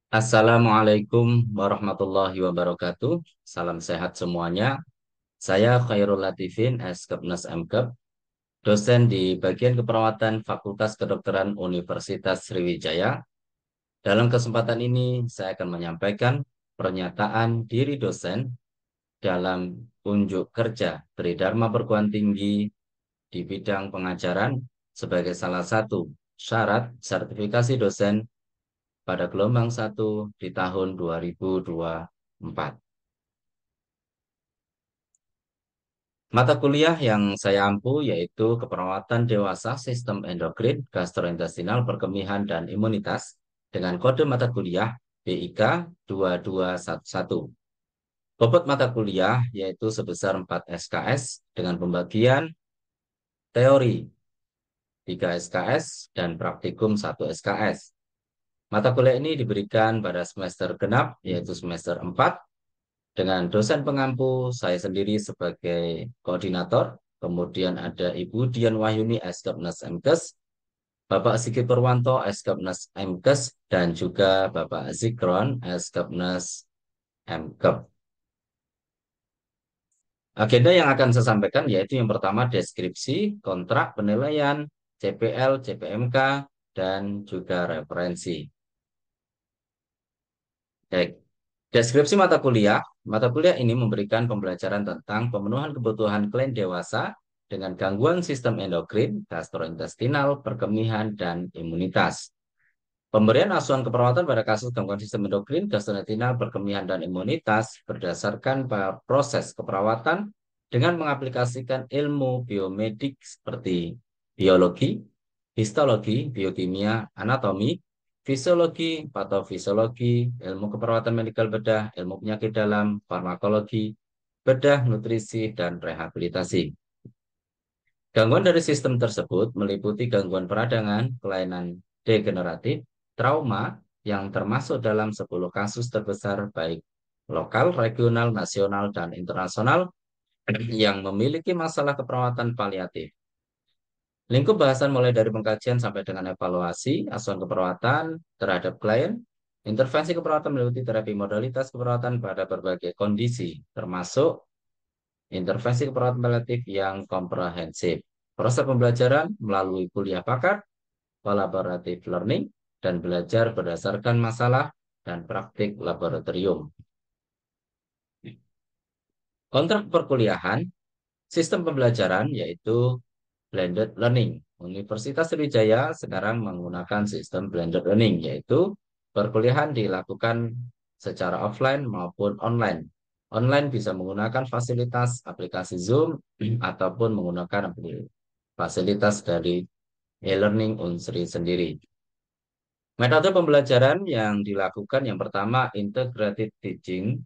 Assalamualaikum warahmatullahi wabarakatuh. Salam sehat semuanya. Saya Khairul Latifin, Eskepnes MKep, dosen di bagian keperawatan Fakultas Kedokteran Universitas Sriwijaya. Dalam kesempatan ini, saya akan menyampaikan pernyataan diri dosen dalam unjuk kerja Tridharma Perguruan Tinggi di bidang pengajaran sebagai salah satu syarat sertifikasi dosen pada gelombang satu di tahun 2024. Mata kuliah yang saya ampu yaitu keperawatan dewasa sistem endokrin, gastrointestinal, perkemihan, dan imunitas dengan kode mata kuliah BIK 2211. Bobot mata kuliah yaitu sebesar 4 SKS dengan pembagian teori 3 SKS dan praktikum 1 SKS. Mata kuliah ini diberikan pada semester genap yaitu semester 4 dengan dosen pengampu saya sendiri sebagai koordinator, kemudian ada Ibu Dian Wahyuni Eskepnes MKes, Bapak Sigit Purwanto Eskepnes MKes, dan juga Bapak Zikron Eskepnes MKep. Agenda yang akan saya sampaikan yaitu yang pertama deskripsi, kontrak penilaian, CPL, CPMK, dan juga referensi. Baik. Deskripsi mata kuliah ini memberikan pembelajaran tentang pemenuhan kebutuhan klien dewasa dengan gangguan sistem endokrin, gastrointestinal, perkemihan, dan imunitas. Pemberian asuhan keperawatan pada kasus gangguan sistem endokrin, gastrointestinal, perkemihan, dan imunitas berdasarkan pada proses keperawatan dengan mengaplikasikan ilmu biomedik seperti biologi, histologi, biokimia, anatomi, fisiologi, patofisiologi, ilmu keperawatan medikal bedah, ilmu penyakit dalam, farmakologi, bedah, nutrisi, dan rehabilitasi. Gangguan dari sistem tersebut meliputi gangguan peradangan, kelainan degeneratif, trauma, yang termasuk dalam 10 kasus terbesar baik lokal, regional, nasional, dan internasional yang memiliki masalah keperawatan paliatif. Lingkup bahasan mulai dari pengkajian sampai dengan evaluasi, asuhan keperawatan terhadap klien, intervensi keperawatan meliputi terapi modalitas keperawatan pada berbagai kondisi, termasuk intervensi keperawatan paliatif yang komprehensif. Proses pembelajaran melalui kuliah pakar, collaborative learning, dan belajar berdasarkan masalah dan praktik laboratorium. Kontrak perkuliahan, sistem pembelajaran yaitu blended learning. Universitas Sriwijaya sekarang menggunakan sistem blended learning, yaitu perkuliahan dilakukan secara offline maupun online. Online bisa menggunakan fasilitas aplikasi Zoom ataupun menggunakan fasilitas dari e-learning Unsri sendiri. Metode pembelajaran yang dilakukan yang pertama integrated teaching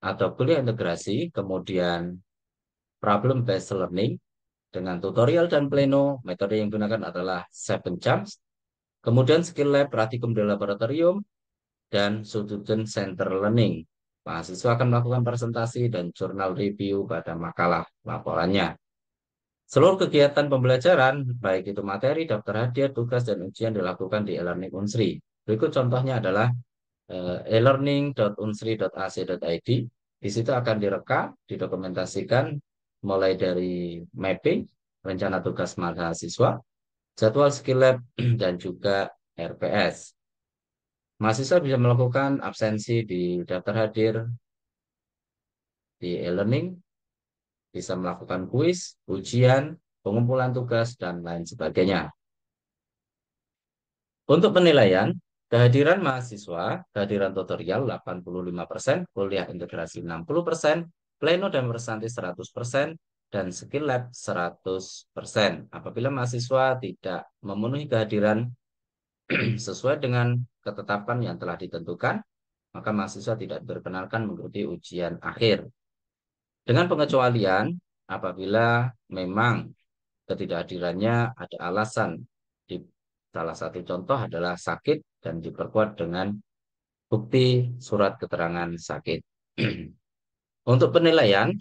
atau kuliah integrasi, kemudian problem based learning dengan tutorial dan pleno. Metode yang digunakan adalah 7 Jumps, kemudian skill lab, praktikum di laboratorium, dan student center learning. Mahasiswa akan melakukan presentasi dan jurnal review pada makalah laporannya. Seluruh kegiatan pembelajaran, baik itu materi, daftar hadiah, tugas, dan ujian dilakukan di e-learning Unsri. Berikut contohnya adalah e-learning.unsri.ac.id. Di situ akan direkam, didokumentasikan mulai dari mapping, rencana tugas mahasiswa, jadwal skill lab, dan juga RPS. Mahasiswa bisa melakukan absensi di daftar hadir di e-learning, bisa melakukan kuis, ujian, pengumpulan tugas, dan lain sebagainya. Untuk penilaian, kehadiran mahasiswa, kehadiran tutorial 85%, kuliah integrasi 60%, pleno dan bersantai 100%, dan skill lab 100%. Apabila mahasiswa tidak memenuhi kehadiran sesuai dengan ketetapan yang telah ditentukan, maka mahasiswa tidak diperkenankan mengikuti ujian akhir. Dengan pengecualian, apabila memang ketidakhadirannya ada alasan, di salah satu contoh adalah sakit dan diperkuat dengan bukti surat keterangan sakit. Untuk penilaian,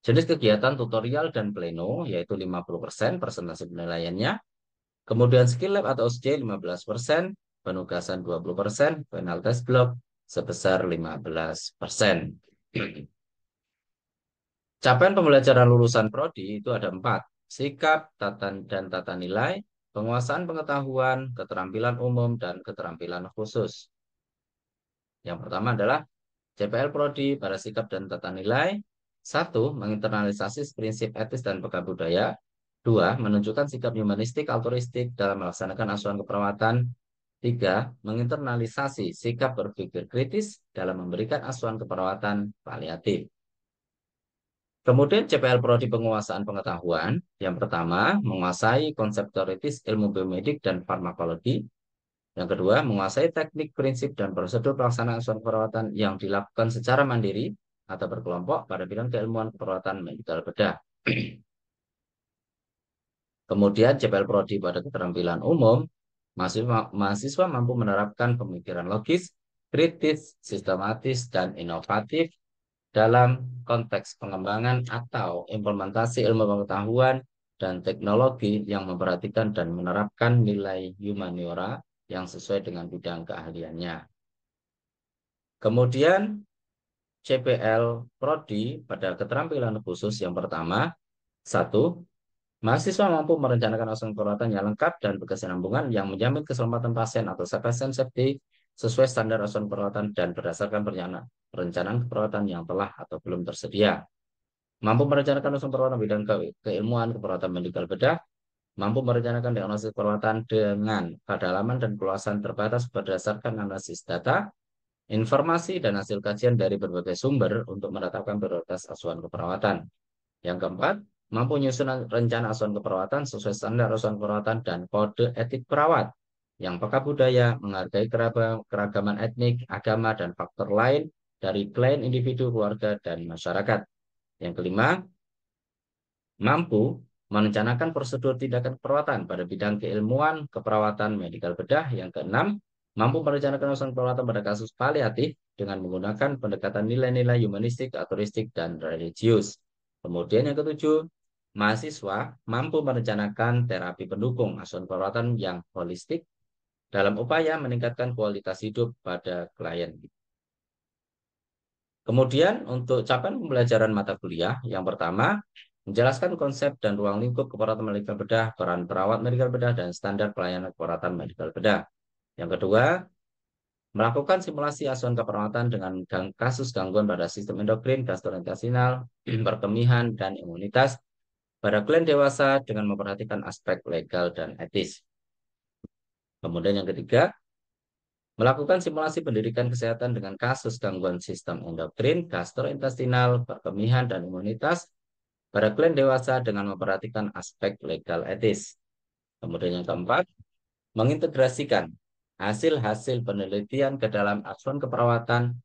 jenis kegiatan tutorial dan pleno yaitu 50% persentase penilaiannya, kemudian skill lab atau SJ 15%, penugasan 20%, final test block sebesar 15%. Capaian pembelajaran lulusan prodi itu ada 4. Sikap, dan tata nilai, penguasaan pengetahuan, keterampilan umum, dan keterampilan khusus. Yang pertama adalah CPL Prodi pada sikap dan tata nilai. 1. Menginternalisasi prinsip etis dan pegang budaya. 2. Menunjukkan sikap humanistik altruistik dalam melaksanakan asuhan keperawatan. 3. Menginternalisasi sikap berpikir kritis dalam memberikan asuhan keperawatan paliatif. Kemudian CPL Prodi penguasaan pengetahuan. Yang pertama, menguasai konsep teoritis ilmu biomedik dan farmakologi. Yang kedua, menguasai teknik, prinsip, dan prosedur pelaksanaan asuhan keperawatan yang dilakukan secara mandiri atau berkelompok pada bidang keilmuan keperawatan medikal bedah. Kemudian CPL Prodi pada keterampilan umum, mahasiswa mampu menerapkan pemikiran logis, kritis, sistematis, dan inovatif dalam konteks pengembangan atau implementasi ilmu pengetahuan dan teknologi yang memperhatikan dan menerapkan nilai humaniora yang sesuai dengan bidang keahliannya. Kemudian CPL Prodi pada keterampilan khusus yang pertama, 1. Mahasiswa mampu merencanakan asuhan keperawatan yang lengkap dan berkesinambungan yang menjamin keselamatan pasien atau patient safety sesuai standar asuhan keperawatan dan berdasarkan perencanaan keperawatan yang telah atau belum tersedia. Mampu merencanakan asuhan keperawatan bidang keilmuan keperawatan medikal bedah, mampu merencanakan diagnosis keperawatan dengan kedalaman dan keluasan terbatas berdasarkan analisis data, informasi, dan hasil kajian dari berbagai sumber untuk menetapkan prioritas asuhan keperawatan. Yang keempat, mampu menyusun rencana asuhan keperawatan sesuai standar asuhan keperawatan dan kode etik perawat yang peka budaya, menghargai keragaman etnik, agama, dan faktor lain dari klien, individu, keluarga, dan masyarakat. Yang kelima, mampu merencanakan prosedur tindakan keperawatan pada bidang keilmuan keperawatan medikal bedah. Yang keenam, mampu merencanakan urusan keperawatan pada kasus paliatif dengan menggunakan pendekatan nilai-nilai humanistik, altruistik, dan religius. Kemudian yang ketujuh, mahasiswa mampu merencanakan terapi pendukung asuhan keperawatan yang holistik dalam upaya meningkatkan kualitas hidup pada klien. Kemudian untuk capaian pembelajaran mata kuliah, yang pertama, menjelaskan konsep dan ruang lingkup keperawatan medikal bedah, peran perawat medikal bedah, dan standar pelayanan keperawatan medikal bedah. Yang kedua, melakukan simulasi asuhan keperawatan dengan kasus gangguan pada sistem endokrin, gastrointestinal, perkemihan, dan imunitas pada klien dewasa dengan memperhatikan aspek legal dan etis. Kemudian yang ketiga, melakukan simulasi pendidikan kesehatan dengan kasus gangguan sistem endokrin, gastrointestinal, perkemihan, dan imunitas pada klien dewasa dengan memperhatikan aspek legal etis. Kemudian yang keempat, mengintegrasikan hasil-hasil penelitian ke dalam asuhan keperawatan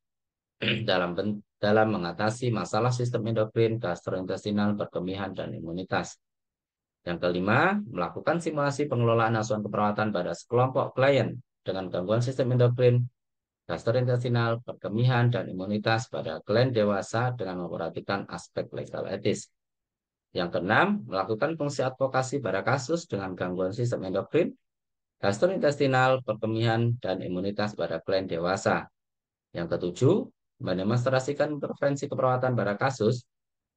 dalam mengatasi masalah sistem endokrin, gastrointestinal, perkemihan, dan imunitas. Yang kelima, melakukan simulasi pengelolaan asuhan keperawatan pada sekelompok klien dengan gangguan sistem endokrin, gastrointestinal, perkemihan, dan imunitas pada klien dewasa dengan memperhatikan aspek legal etis. Yang keenam, melakukan fungsi advokasi pada kasus dengan gangguan sistem endokrin, gastrointestinal, perkemihan, dan imunitas pada klien dewasa. Yang ketujuh, mendemonstrasikan intervensi keperawatan pada kasus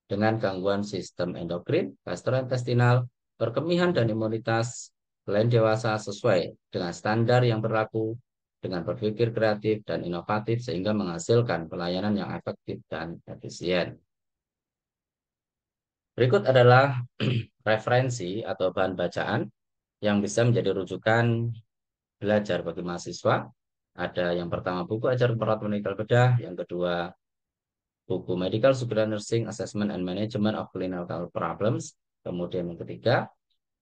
dengan gangguan sistem endokrin, gastrointestinal, perkemihan, dan imunitas klien dewasa sesuai dengan standar yang berlaku dengan berpikir kreatif dan inovatif sehingga menghasilkan pelayanan yang efektif dan efisien. Berikut adalah referensi atau bahan bacaan yang bisa menjadi rujukan belajar bagi mahasiswa. Ada yang pertama buku ajar keperawatan medikal bedah, yang kedua buku Medical Supervisory Nursing Assessment and Management of Clinical Problems, kemudian yang ketiga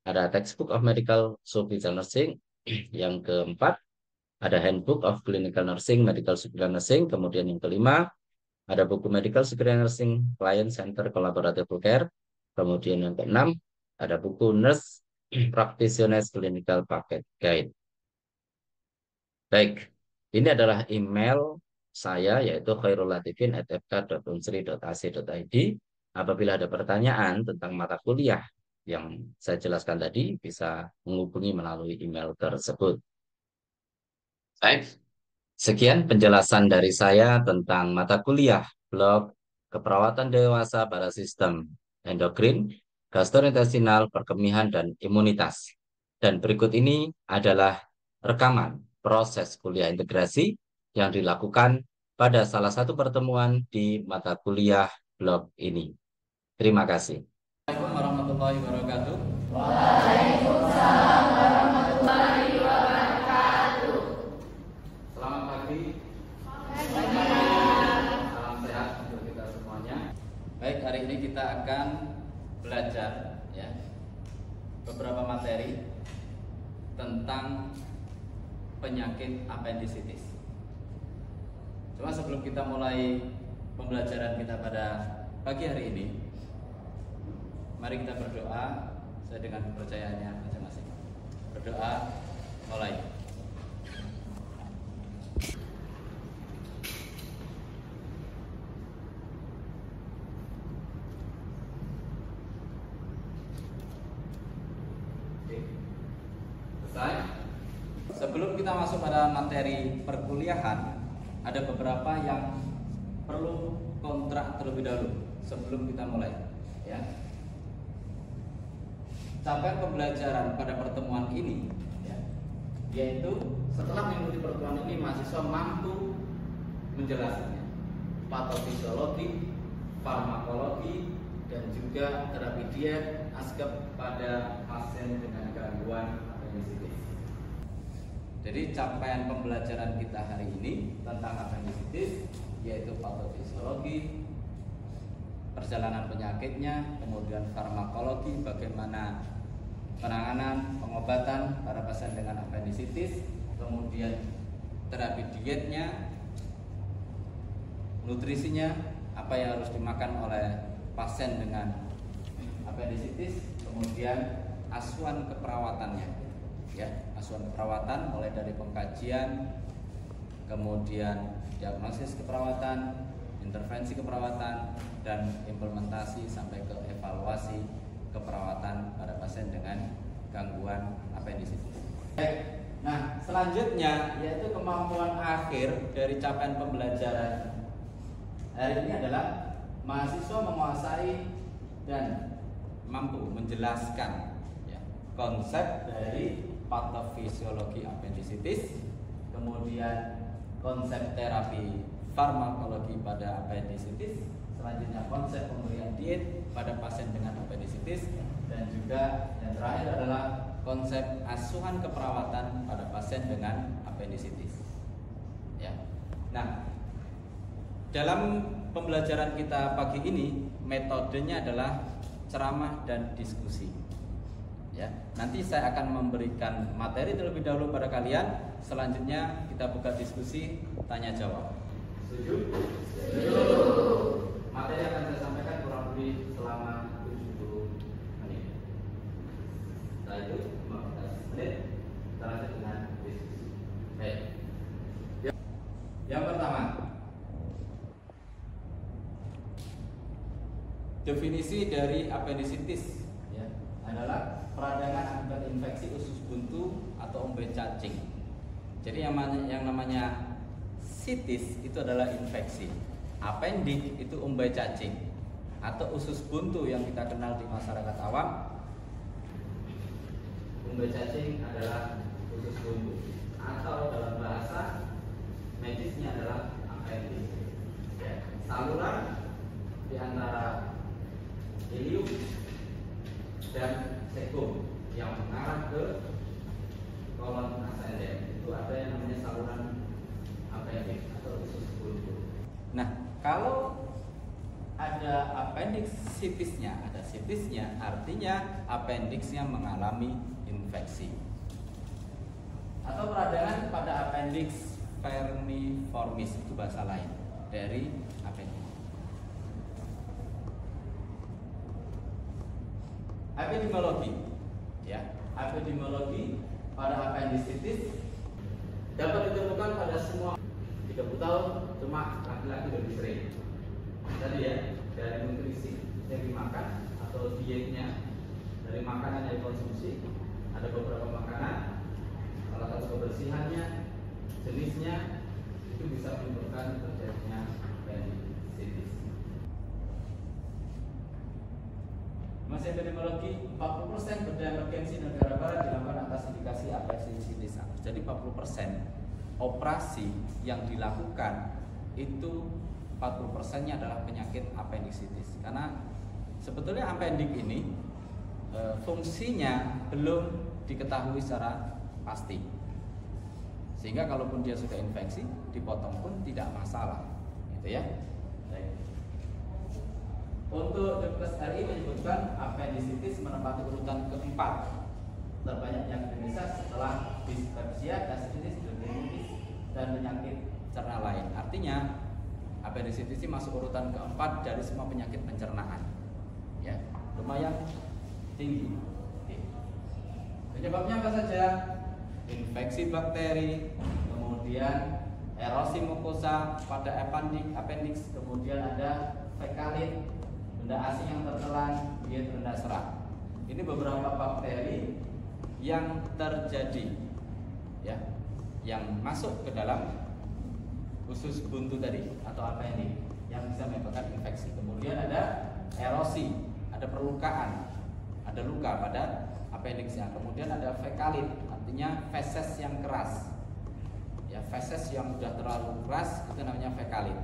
ada Textbook of Medical Supervisory Nursing, yang keempat ada Handbook of Clinical Nursing, Medical Supervisory Nursing, kemudian yang kelima ada buku Medical Supervisory Nursing Client Center Collaborative Care, kemudian yang keenam ada buku Nurse Practitioners Clinical Packet Guide. Baik, ini adalah email saya yaitu khairulatifin@fk.unsri.ac.id. Apabila ada pertanyaan tentang mata kuliah yang saya jelaskan tadi, bisa menghubungi melalui email tersebut. Baik, sekian penjelasan dari saya tentang mata kuliah blok keperawatan dewasa pada sistem endokrin, gastrointestinal, perkemihan, dan imunitas. Dan berikut ini adalah rekaman proses kuliah integrasi yang dilakukan pada salah satu pertemuan di mata kuliah blok ini. Terima kasih. Assalamualaikum warahmatullahi wabarakatuh. Selamat pagi. Salam sehat untuk kita semuanya. Baik, hari ini kita akan belajar ya beberapa materi tentang penyakit apendisitis. Cuma sebelum kita mulai pembelajaran kita pada pagi hari ini, mari kita berdoa sesuai dengan kepercayaannya masing-masing. Berdoa, mulai. Oke. Selesai. Sebelum kita masuk pada materi perkuliahan, ada beberapa yang perlu kontrak terlebih dahulu sebelum kita mulai, ya. Capaian pembelajaran pada pertemuan ini ya, yaitu setelah mengikuti pertemuan ini mahasiswa mampu menjelaskannya patofisiologi, farmakologi, dan juga terapi diet ASGAP pada pasien dengan gangguan apendisitis. Jadi capaian pembelajaran kita hari ini tentang apendisitis yaitu patofisiologi, perjalanan penyakitnya, kemudian farmakologi, bagaimana penanganan, pengobatan para pasien dengan apendisitis, kemudian terapi dietnya, nutrisinya, apa yang harus dimakan oleh pasien dengan apendisitis, kemudian asuhan keperawatannya, ya, asuhan keperawatan mulai dari pengkajian, kemudian diagnosis keperawatan, intervensi keperawatan, dan implementasi sampai ke evaluasi keperawatan pada pasien dengan gangguan apendisitis. Nah, selanjutnya yaitu kemampuan akhir dari capaian pembelajaran hari ini adalah mahasiswa menguasai dan mampu menjelaskan ya, konsep dari patofisiologi apendisitis, kemudian konsep terapi farmakologi pada apendisitis, selanjutnya konsep pemberian diet pada pasien dengan apendisitis, dan juga yang terakhir adalah konsep asuhan keperawatan pada pasien dengan apendisitis. Ya. Nah, dalam pembelajaran kita pagi ini metodenya adalah ceramah dan diskusi. Ya, nanti saya akan memberikan materi terlebih dahulu pada kalian. Selanjutnya kita buka diskusi tanya jawab. Setuju? Setuju. Materi akan saya sampaikan kurang lebih selama 70 menit. Setelah itu 15 menit kita lanjut dengan diskusi. Baik. Yang pertama, definisi dari apendisitis ya, adalah peradangan akibat infeksi usus buntu atau umbai cacing. Jadi yang namanya sitis itu adalah infeksi. Apendik itu umbai cacing atau usus buntu yang kita kenal di masyarakat awam. Umbai cacing adalah usus buntu atau dalam bahasa medisnya adalah appendix. Ya, saluran di antara ileum dan cecum yang mengarah ke kolon ascendens itu ada yang namanya saluran appendix atau usus buntu. Nah, kalau ada appendicitisnya, ada sitisnya, artinya appendixnya mengalami infeksi. Atau peradangan pada appendix vermiformis itu bahasa lain dari appendix. Epidemiologi, ya, epidemiologi pada apendisitis dapat ditemukan pada semua 30 tahun, cuma laki-laki lebih sering. Tadi ya, dari nutrisi yang dimakan atau dietnya, dari makanan yang dikonsumsi, ada beberapa makanan, salah satu kebersihannya, jenisnya itu bisa menimbulkan terjadinya appendicitis. Masih epidemiologi, 40% bedah emergensi negara barat dilakukan atas indikasi appendicitis. Jadi 40% operasi yang dilakukan itu 40%-nya adalah penyakit appendicitis. Karena sebetulnya appendik ini fungsinya belum diketahui secara pasti. Sehingga kalaupun dia sudah infeksi, dipotong pun tidak masalah. Gitu ya. Baik. Untuk Depkes RI menyebutkan appendicitis menempati urutan keempat terbanyak penyakit Indonesia setelah dispepsia, gastritis, dermatitis, dan penyakit cerna lain. Artinya appendicitis ini masuk urutan keempat dari semua penyakit pencernaan. Ya, lumayan tinggi. Oke. Penyebabnya apa saja? Infeksi bakteri, kemudian erosi mukosa pada appendix, kemudian ada fekalit, benda asing yang tertelan, diet rendah serat. Ini beberapa bakteri yang terjadi, ya, yang masuk ke dalam usus buntu tadi atau appendix yang bisa menyebabkan infeksi. Kemudian ada erosi, ada perlukaan, ada luka pada appendixnya. Kemudian ada fekalit, artinya feses yang keras. Ya, feses yang sudah terlalu keras itu namanya fekalit.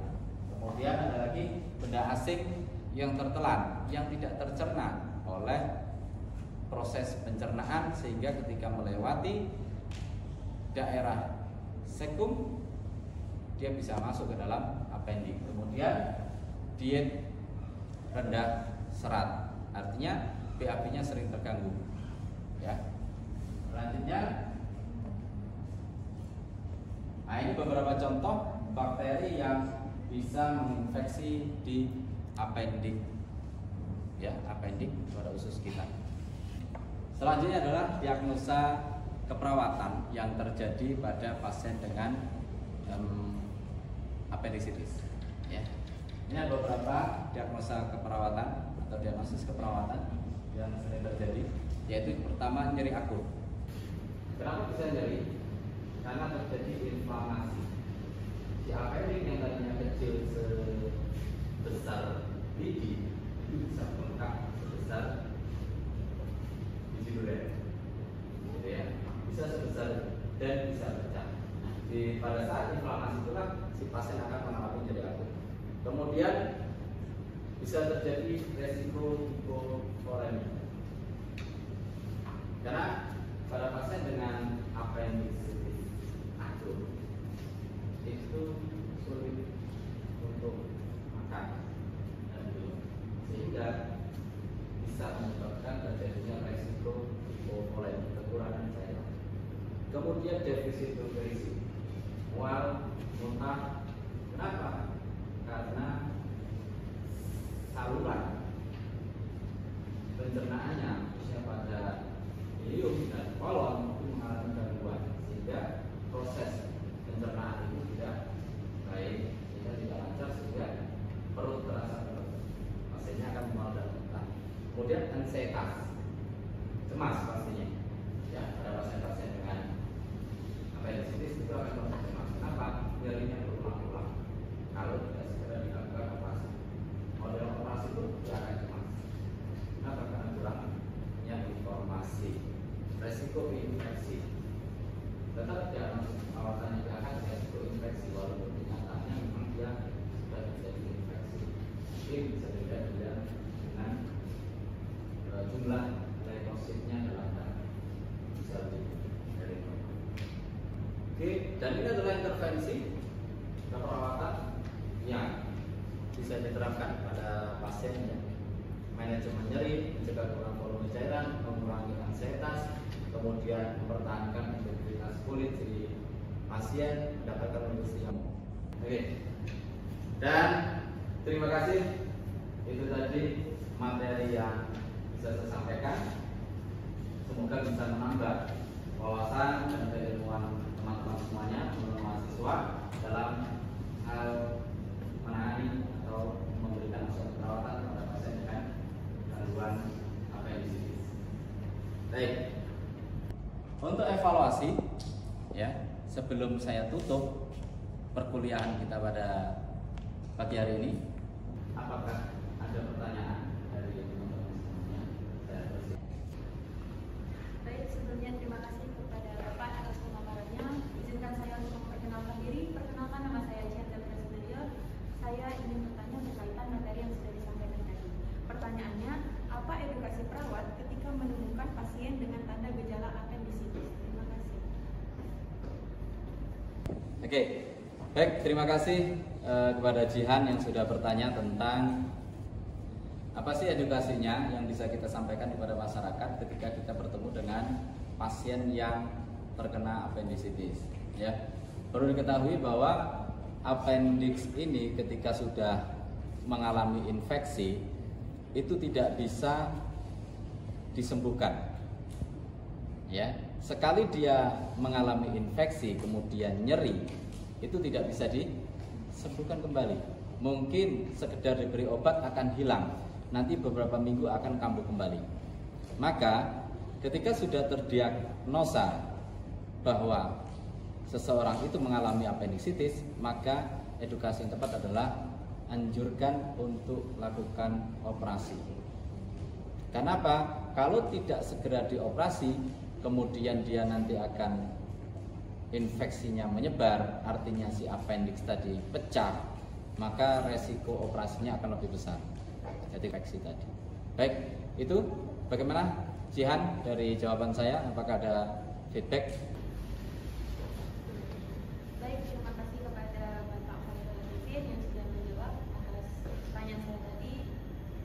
Kemudian ada lagi benda asing yang tertelan, yang tidak tercerna oleh proses pencernaan sehingga ketika melewati daerah sekum dia bisa masuk ke dalam appendix. Kemudian diet rendah serat, artinya BAB-nya sering terganggu. Ya. Selanjutnya, nah ini beberapa contoh bakteri yang bisa menginfeksi di appendix, ya, appendix pada usus kita. Selanjutnya adalah diagnosa keperawatan yang terjadi pada pasien dengan appendicitis. Ya. Ini ada beberapa diagnosa keperawatan atau diagnosis keperawatan yang sering terjadi, yaitu pertama nyeri akut. Kenapa bisa nyeri? Karena terjadi inflamasi. Si appendix yang tadinya kecil sebesar biji itu bisa bengkak sebesar biji durian, gitu ya. Bisa sebesar dan bisa pecah. Pada saat inflamasi itulah si pasien akan mengalami nyeri akut. Kemudian bisa terjadi resiko hipovolemia. Karena pada pasien dengan appendicitis akut itu sulit untuk makan dan minum, sehingga bisa menyebabkan terjadinya resiko hipovolemia, kekurangan cairan. Kemudian defisit nutrisi, mual, muntah. Kenapa? Karena saluran pencernaannya khususnya pada ileum dan kolon itu mengalami gangguan sehingga proses pencernaan itu tidak baik, sehingga tidak lancar, sehingga perut terasa berat, pasiennya akan mual dan muntah. Kemudian ansietas, cemas pastinya, ya, pada pasien-pasien dengan appendicitis itu akan merasa cemas. Kenapa? Nyerinya berulang-ulang kalau tidak segera dilakukan operasi. Model operasi itu tidak akan cemas. Kenapa? Karena kurangnya informasi, resiko infeksi. Tetap diagnosis perawatannya tidak akan resiko infeksi, walaupun kenyataannya memang dia sudah terjadi infeksi. Mungkin bisa beda dengan jumlah leukositnya dalam darah, bisa lebih dari itu. Oke, dan ini adalah intervensi keperawatan yang bisa diterapkan pada pasien yang manajemen nyeri, mencegah kurang volume cairan, mengurangi ansietas, kemudian mempertahankan integritas kulit si pasien, mendapatkan nutrisi yang oke. Dan terima kasih, itu tadi materi yang bisa saya sampaikan. Semoga bisa menambah wawasan dan keilmuan teman-teman semuanya, teman-teman mahasiswa dalam hal menangani atau memberikan asuhan perawatan pada pasien dengan gangguan appendicitis. Baik. Untuk evaluasi, ya, sebelum saya tutup perkuliahan kita pada pagi hari ini, apakah ada pertanyaan dari teman-teman semuanya? Baik, sebelumnya terima kasih kepada Bapak atas pemaparannya. Izinkan saya untuk memperkenalkan diri. Perkenalkan, nama saya Jihan Presmedia. Saya ingin bertanya berkaitan materi yang sudah disampaikan tadi. Pertanyaannya, apa edukasi perawat ketika menemukan pasien dengan tanda gejala apendisitis? Terima kasih. Oke, baik, terima kasih kepada Jihan yang sudah bertanya tentang apa sih edukasinya yang bisa kita sampaikan kepada masyarakat ketika kita bertemu dengan pasien yang terkena apendisitis. Ya, perlu diketahui bahwa appendix ini ketika sudah mengalami infeksi itu tidak bisa disembuhkan. Ya, sekali dia mengalami infeksi kemudian nyeri, itu tidak bisa disembuhkan kembali. Mungkin sekedar diberi obat akan hilang, nanti beberapa minggu akan kambuh kembali. Maka ketika sudah terdiagnosa bahwa seseorang itu mengalami apendisitis, maka edukasi yang tepat adalah anjurkan untuk lakukan operasi. Karena apa? Kalau tidak segera dioperasi, kemudian dia nanti akan infeksinya menyebar, artinya si appendix tadi pecah, maka resiko operasinya akan lebih besar. Jadi infeksi tadi. Baik, itu bagaimana Jihan dari jawaban saya? Apakah ada feedback? Baik, terima kasih kepada Bapak Khalifah Hussein yang sudah menjawab atas pertanyaan saya tadi.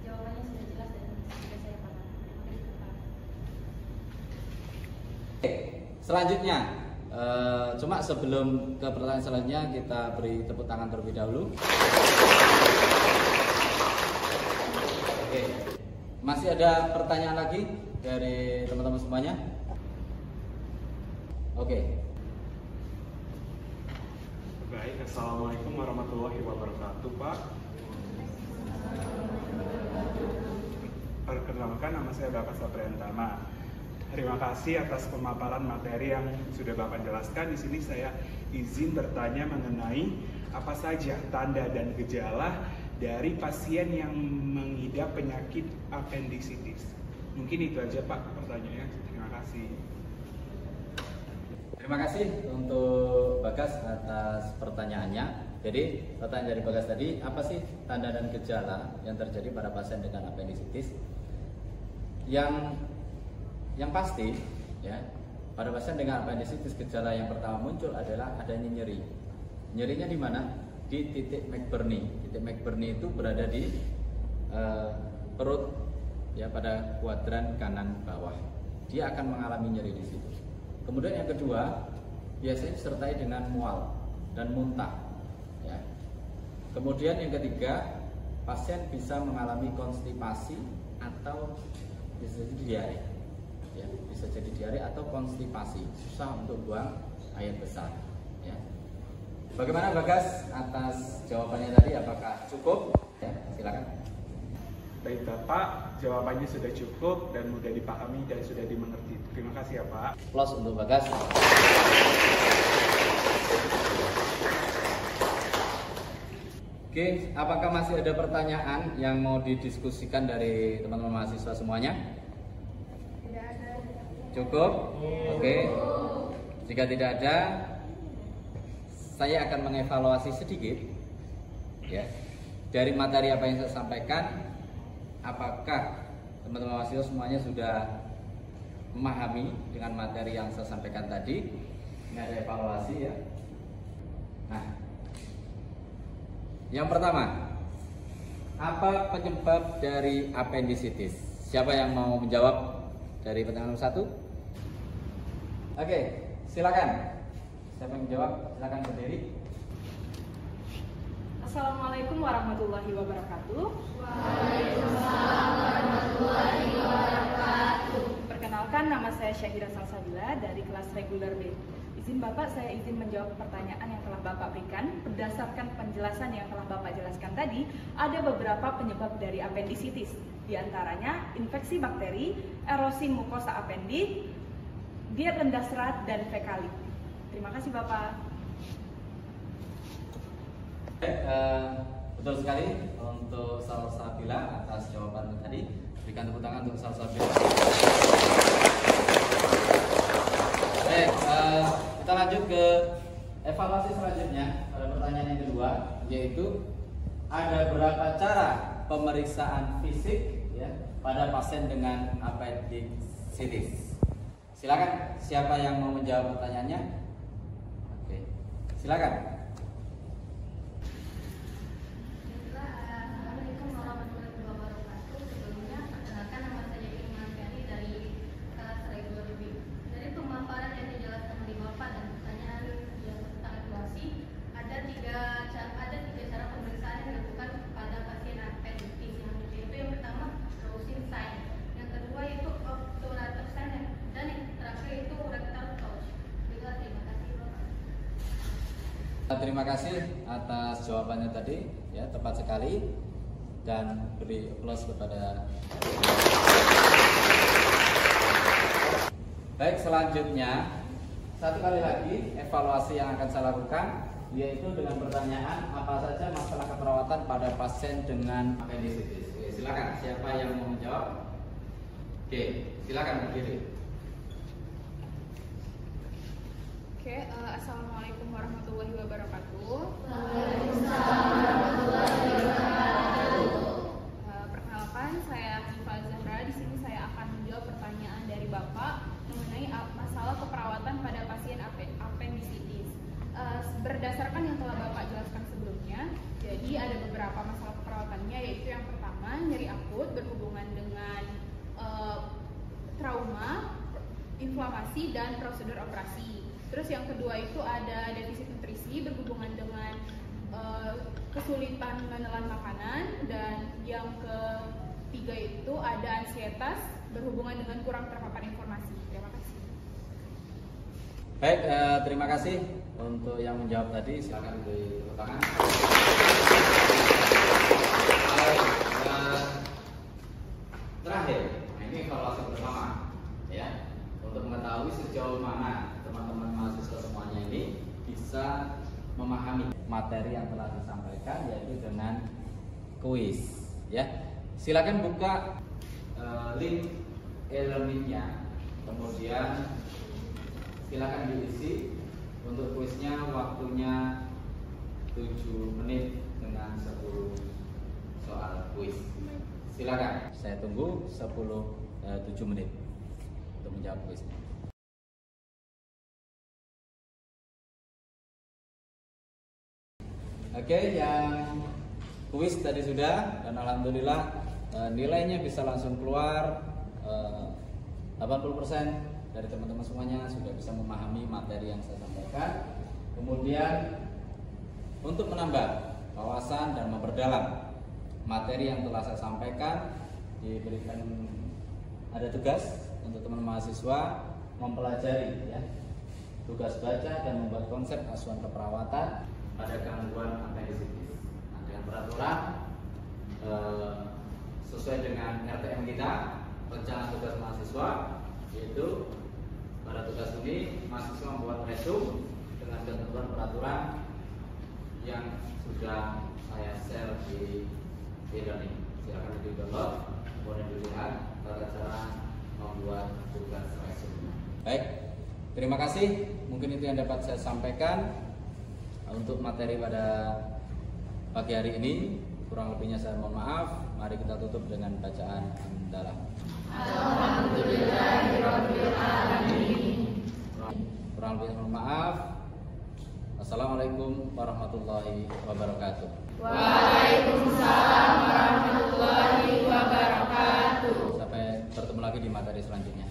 Jawabannya sudah jelas dan sudah saya paham. Terima kasih, Pak. Oke, selanjutnya, cuma sebelum ke pertanyaan selanjutnya kita beri tepuk tangan terlebih dahulu. Oke, masih ada pertanyaan lagi dari teman-teman semuanya? Oke. Baik, Assalamualaikum warahmatullahi wabarakatuh, Pak. Perkenalkan, nama saya Bapak Sapriantama. Terima kasih atas pemaparan materi yang sudah Bapak jelaskan. Di sini saya izin bertanya mengenai apa saja tanda dan gejala dari pasien yang mengidap penyakit apendisitis. Mungkin itu aja, Pak, pertanyaannya. Terima kasih. Terima kasih untuk Bagas atas pertanyaannya. Jadi pertanyaan dari Bagas tadi, apa sih tanda dan gejala yang terjadi pada pasien dengan apendisitis? Yang pasti, ya, pada pasien dengan apendisitis gejala yang pertama muncul adalah adanya nyeri. Nyerinya di mana? Di titik McBurney. Titik McBurney itu berada di perut, ya, pada kuadran kanan bawah. Dia akan mengalami nyeri di situ. Kemudian yang kedua, biasanya disertai dengan mual dan muntah. Ya. Kemudian yang ketiga, pasien bisa mengalami konstipasi atau bisa jadi diare. Ya, bisa jadi diare atau konstipasi, susah untuk buang air besar. Ya. Bagaimana Bagas atas jawabannya tadi? Apakah cukup? Ya, silakan. Baik, Bapak, jawabannya sudah cukup dan mudah dipahami dan sudah dimengerti. Terima kasih ya, Pak. Plus untuk Bagas. Oke, apakah masih ada pertanyaan yang mau didiskusikan dari teman-teman mahasiswa semuanya? Tidak ada. Cukup? Oke. Jika tidak ada, saya akan mengevaluasi sedikit, ya, dari materi apa yang saya sampaikan. Apakah teman-teman mahasiswa semuanya sudah memahami dengan materi yang saya sampaikan tadi? Ini ada evaluasi, ya. Nah, yang pertama, apa penyebab dari apendisitis? Siapa yang mau menjawab dari pertanyaan nomor 1? Oke, silakan. Siapa yang menjawab? Silakan berdiri. Assalamualaikum warahmatullahi wabarakatuh. Waalaikumsalam warahmatullahi wabarakatuh. Perkenalkan, nama saya Syahira Salsabila dari kelas reguler B. Izin Bapak, saya izin menjawab pertanyaan yang telah Bapak berikan. Berdasarkan penjelasan yang telah Bapak jelaskan tadi, ada beberapa penyebab dari apendisitis. Di antaranya infeksi bakteri, erosi mukosa apendik, diet rendah serat, dan fekalit. Terima kasih Bapak. Betul sekali untuk Salsabila atas jawaban tadi. Berikan tepuk tangan untuk Salsabila. Baik, kita lanjut ke evaluasi selanjutnya pada pertanyaan yang kedua, yaitu ada berapa cara pemeriksaan fisik ya pada pasien dengan appendicitis. Silakan, siapa yang mau menjawab pertanyaannya? Oke, silakan. Assalamualaikum warahmatullahi wabarakatuh. Sebelumnya perkenalkan, nama saya Iman Ferry dari kelas regular B. Dari pemaparan yang dijelaskan oleh Bapak dan pertanyaan yang tentang evaluasi, ada tiga cara pemeriksaan yang dilakukan pada pasien appendicitis. Yaitu yang pertama Rousing sign, yang kedua itu obturator sign, dan yang terakhir itu rectal touch. Terima kasih Bapak. Terima kasih atas jawabannya tadi, ya tepat sekali, dan beri aplaus kepada. Baik, selanjutnya satu kali lagi evaluasi yang akan saya lakukan, yaitu dengan pertanyaan apa saja masalah keperawatan pada pasien dengan appendicitis. Oke, silakan, siapa yang mau menjawab? Oke, silakan berdiri. Oke, Assalamualaikum warahmatullahi wabarakatuh. Perkenalkan, saya Hanifah Zahra. Di sini saya akan menjawab pertanyaan dari Bapak mengenai masalah keperawatan pada pasien appendicitis. Berdasarkan yang telah Bapak jelaskan sebelumnya, jadi ada beberapa masalah keperawatannya, yaitu yang pertama nyeri akut berhubungan dengan trauma, inflamasi, dan prosedur operasi. Terus yang kedua itu ada defisit nutrisi berhubungan dengan kesulitan menelan makanan, dan yang ketiga itu ada ansietas berhubungan dengan kurang terpapar informasi. Terima kasih. Baik, terima kasih untuk yang menjawab tadi. Silakan beri tepuk tangan. Terakhir, nah ini evaluasi bersama, ya, untuk mengetahui sejauh mana teman-teman mahasiswa semuanya ini bisa memahami materi yang telah disampaikan, yaitu dengan kuis. Ya, silakan buka link e-learningnya, kemudian silakan diisi. Untuk kuisnya waktunya 7 menit dengan 10 soal kuis. Silakan, saya tunggu 7 menit untuk menjawab kuisnya. Oke, yang kuis tadi sudah, dan alhamdulillah nilainya bisa langsung keluar. 80% dari teman-teman semuanya sudah bisa memahami materi yang saya sampaikan. Kemudian untuk menambah wawasan dan memperdalam materi yang telah saya sampaikan, diberikan ada tugas untuk teman mahasiswa mempelajari, ya, tugas baca dan membuat konsep asuhan keperawatan pada gangguan appendicitis. Nah, dengan peraturan sesuai dengan RTM kita, rencana tugas mahasiswa, yaitu pada tugas ini mahasiswa membuat resume dengan ketentuan peraturan yang sudah saya share di e-learning. Silakan di-download, kemudian dilihat tata cara membuat tugas resume. Baik, terima kasih. Mungkin itu yang dapat saya sampaikan untuk materi pada pagi hari ini. Kurang lebihnya saya mohon maaf. Mari kita tutup dengan bacaan hamdalah. Alhamdulillahirabbil alamin. Kurang lebihnya mohon maaf. Assalamualaikum warahmatullahi wabarakatuh. Waalaikumsalam warahmatullahi wabarakatuh. Sampai bertemu lagi di materi selanjutnya.